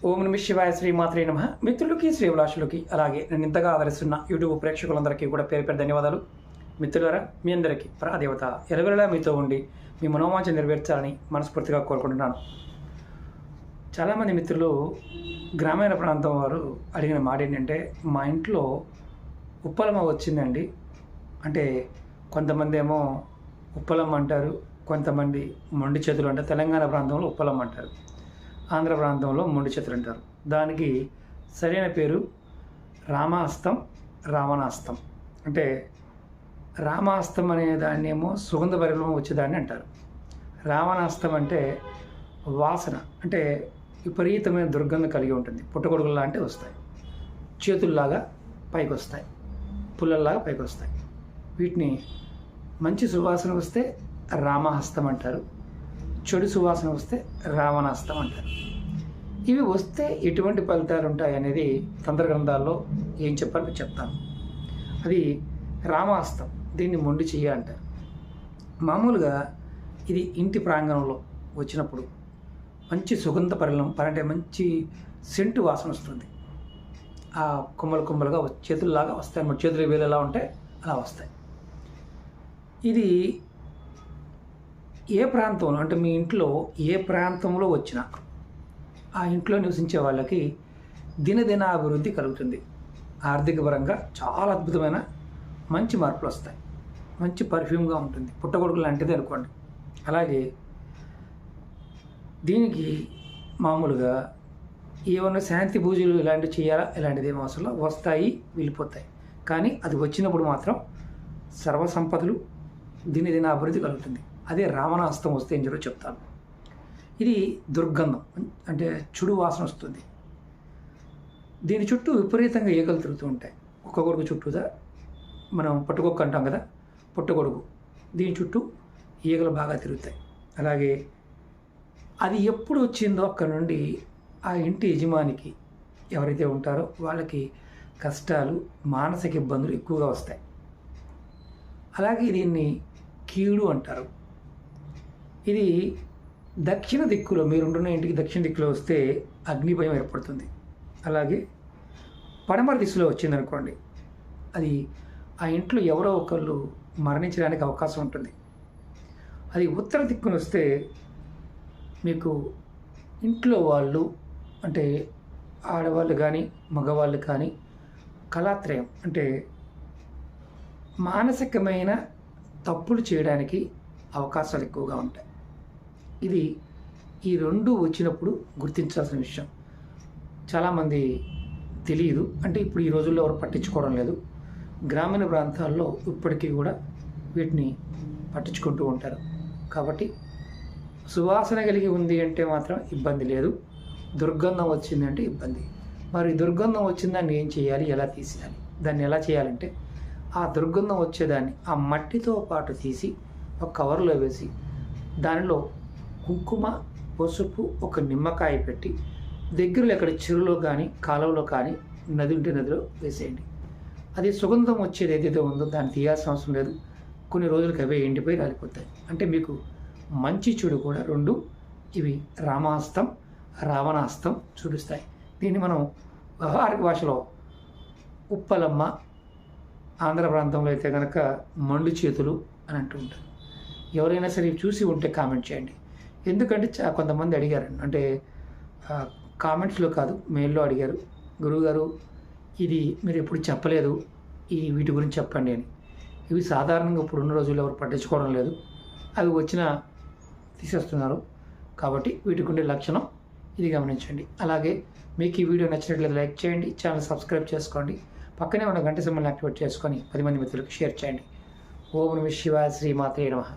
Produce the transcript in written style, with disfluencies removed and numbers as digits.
ఓం నమ శివాయ శ్రీమాత్రే నమః. మిత్రులకి శ్రీభిలాషులకి అలాగే నేను ఇంతగా ఆదరిస్తున్న యూట్యూబ్ ప్రేక్షకులందరికీ కూడా పేరు పేరు ధన్యవాదాలు. మిత్రులారా, మీ అందరికీ ప్రాదేవత ఎలవెలలా మీతో ఉండి మీ మనోవాంఛ నెరవేర్చాలని మనస్ఫూర్తిగా కోరుకుంటున్నాను. చాలామంది మిత్రులు గ్రామీణ ప్రాంతం వారు అడిగిన మాట ఏంటంటే, మా ఇంట్లో ఉప్పలమ్మ వచ్చిందండి. అంటే కొంతమంది ఏమో ఉప్పలమ్మ అంటారు, కొంతమంది మొండి చేతులు అంటారు. తెలంగాణ ప్రాంతంలో ఉప్పలమ్మ అంటారు, ఆంధ్ర ప్రాంతంలో మొండి చేతులు అంటారు. దానికి సరైన పేరు రామాస్తం, రావణాస్తం. అంటే రామాస్తం అనే దాన్ని ఏమో సుగంధ పరిమళం వచ్చేదాన్ని అంటారు. రావణాస్తం అంటే వాసన, అంటే విపరీతమైన దుర్గంధం కలిగి ఉంటుంది. పుట్టగొడుగులు లాంటివి వస్తాయి, చేతుల్లాగా పైకి వస్తాయి, పుల్లల్లాగా పైకి వస్తాయి. వీటిని మంచి సువాసన వస్తే రామహస్తం అంటారు, చెడు సువాసన వస్తే రావణాస్తం అంటారు. ఇవి వస్తే ఎటువంటి ఫలితాలు ఉంటాయి అనేది తంత్ర గ్రంథాల్లో ఏం చెప్పాలో చెప్తాను. అది రామాస్తం, దీన్ని మొండి చెయ్య అంటారు. మామూలుగా ఇది ఇంటి ప్రాంగణంలో వచ్చినప్పుడు మంచి సుగంధ పరిమళం, అంటే మంచి సెంటు వాసన వస్తుంది. ఆ కొమ్మలు కొమ్మలుగా చేతుల్లాగా వస్తాయి అన్నమాట. చేతులు వేలు ఎలా ఉంటాయి అలా వస్తాయి. ఇది ఏ ప్రాంతంలో, అంటే మీ ఇంట్లో ఏ ప్రాంతంలో వచ్చినా ఆ ఇంట్లో నివసించే వాళ్ళకి దినదిన అభివృద్ధి కలుగుతుంది. ఆర్థిక పరంగా చాలా అద్భుతమైన మంచి మార్పులు వస్తాయి. మంచి పర్ఫ్యూమ్గా ఉంటుంది, పుట్టగొడుగు లాంటిది అనుకోండి. అలాగే దీనికి మామూలుగా ఏమన్నా శాంతి పూజలు ఇలాంటివి చేయాలా, ఇలాంటిది ఏమో అసలు వస్తాయి వెళ్ళిపోతాయి. కానీ అది వచ్చినప్పుడు మాత్రం సర్వసంపదలు దినదిన అభివృద్ధి కలుగుతుంది. అదే రావణాస్తం వస్తే ఏం జరుగుతుందో చెప్తాను. ఇది దుర్గంధం, అంటే చెడు వాసన వస్తుంది. దీని చుట్టూ విపరీతంగా ఈగలు తిరుగుతూ ఉంటాయి. పుట్టగొడుగు చుట్టూదా మనం పట్టుకొక్క అంటాం కదా, పుట్టగొడుగు, దీని చుట్టూ ఈగలు బాగా తిరుగుతాయి. అలాగే అది ఎప్పుడు వచ్చిందో అక్కడ నుండి ఆ ఇంటి యజమానికి ఎవరైతే ఉంటారో వాళ్ళకి కష్టాలు, మానసిక ఇబ్బందులు ఎక్కువగా వస్తాయి. అలాగే దీన్ని కీడు అంటారు. ఇది దక్షిణ దిక్కులో, మీరుంటున్న ఇంటికి దక్షిణ దిక్కులో వస్తే అగ్నిభయం ఏర్పడుతుంది. అలాగే పడమర దిశలో వచ్చిందనుకోండి, అది ఆ ఇంట్లో ఎవరో ఒకళ్ళు మరణించడానికి అవకాశం ఉంటుంది. అది ఉత్తర దిక్కున వస్తే మీకు ఇంట్లో వాళ్ళు, అంటే ఆడవాళ్ళు కానీ మగవాళ్ళు కానీ కళాత్రయం, అంటే మానసికమైన తప్పులు చేయడానికి అవకాశాలు ఎక్కువగా ఉంటాయి. ఇది ఈ రెండు వచ్చినప్పుడు గుర్తించాల్సిన విషయం. చాలామంది తెలియదు, అంటే ఇప్పుడు ఈ రోజుల్లో ఎవరు పట్టించుకోవడం లేదు. గ్రామీణ ప్రాంతాల్లో ఇప్పటికీ కూడా వీటిని పట్టించుకుంటూ ఉంటారు. కాబట్టి సువాసన కలిగి ఉంది అంటే మాత్రం ఇబ్బంది లేదు, దుర్గంధం వచ్చిందంటే ఇబ్బంది. మరి దుర్గంధం వచ్చిందాన్ని ఏం చేయాలి, ఎలా తీసేయాలి? దాన్ని ఎలా చేయాలంటే, ఆ దుర్గంధం వచ్చేదాన్ని ఆ మట్టితో పాటు తీసి ఒక కవర్లో వేసి దానిలో కుంకుమ, పసుపు, ఒక నిమ్మకాయ పెట్టి దగ్గరలో ఎక్కడ చెరువులో కానీ కాలువలో కానీ నది ఉంటే నదిలో వేసేయండి. అది సుగంధం వచ్చేది ఏదైతే ఉందో దాన్ని తీయాల్సిన అవసరం లేదు. కొన్ని రోజులకి అవే ఎండిపోయి రాలిపోతాయి. అంటే మీకు మంచి చెడు కూడా రెండు ఇవి రామాస్తం, రావణాస్తం చూపిస్తాయి. దీన్ని మనం వ్యవహారిక భాషలో ఉప్పలమ్మ, ఆంధ్ర ప్రాంతంలో అయితే కనుక మండు చేతులు అని అంటూ ఉంటారు. ఎవరైనా సరే చూసి ఉంటే కామెంట్ చేయండి. ఎందుకంటే కొంతమంది అడిగారు, అంటే కామెంట్స్లో కాదు మెయిల్లో అడిగారు, గురువుగారు ఇది మీరు ఎప్పుడు చెప్పలేదు, వీటి గురించి చెప్పండి అని. ఇవి సాధారణంగా ఇప్పుడు ఉన్న రోజుల్లో ఎవరు పట్టించుకోవడం లేదు. అవి వచ్చినా తీసేస్తున్నారు. కాబట్టి వీటికి ఉండే లక్షణం ఇది గమనించండి. అలాగే మీకు ఈ వీడియో నచ్చినట్లయితే లైక్ చేయండి, ఛానల్ సబ్స్క్రైబ్ చేసుకోండి, పక్కనే ఉన్న గంట సింబల్ని యాక్టివేట్ చేసుకొని 10 మంది మిత్రులకు షేర్ చేయండి. ఓం నమః శివాయ శ్రీమాత్రే నమః.